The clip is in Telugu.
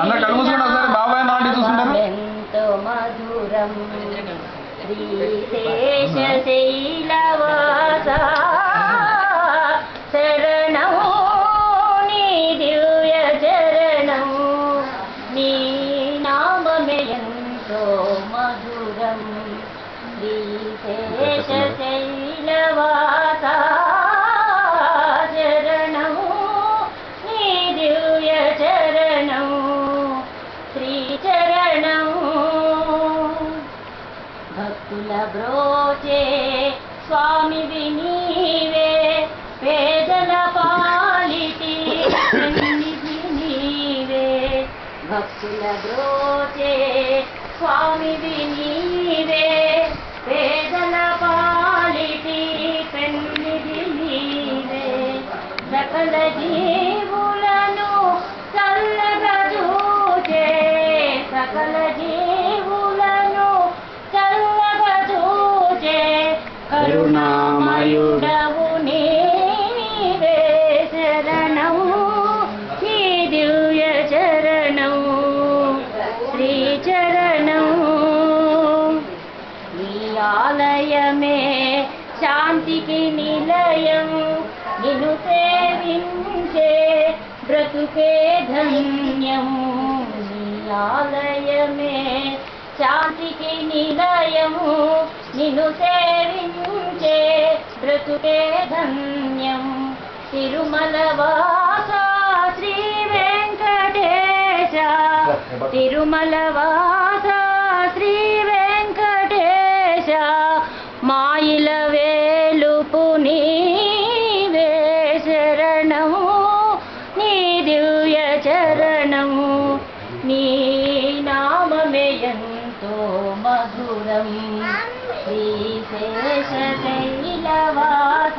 అన్న కళ్ళు మూసుకుంటా ఒకసారి బాబాయ్ నాటి చూసుకుంటారు. ఎంతో మధురం శ్రీశేషశైలవాస శరణం నీ దివ్య చరణం నీ నామమే ఎంతో మధురం శ్రీశేషశైలవాస శరణం నీ దివ్య చరణం శ్రీచరణం భక్తుల బ్రోచే స్వామివి నీవే పేదల పాలిటి సన్నిధి నీవే భక్తుల బ్రోచే స్వామివి నీవే పేదల పాలిటి సన్నిధి నీవే సకల జీవులను చల్లగా చూచే సకల జీవులను చల్లగా చూచే కరుణామయుడవు నీవే శరణం నీ దివ్య చరణం శ్రీచరణం నీ ఆలయమే శాంతికి నిలయం నిన్ను సేవించే బ్రతుకే ధన్యం నీ ఆలయమే శాంతికి నిలయము నిన్ను సేవించే బ్రతుకే ధన్యం తిరుమల వాస శ్రీ వెంకటేశ తిరుమల వాస శ్రీ వెంకటేశ మాయిల వేలుపు నీవే శరణము నీ దివ్య చరణము నీ నామమే ఎంతో మధురం శ్రీశేషశైలవాస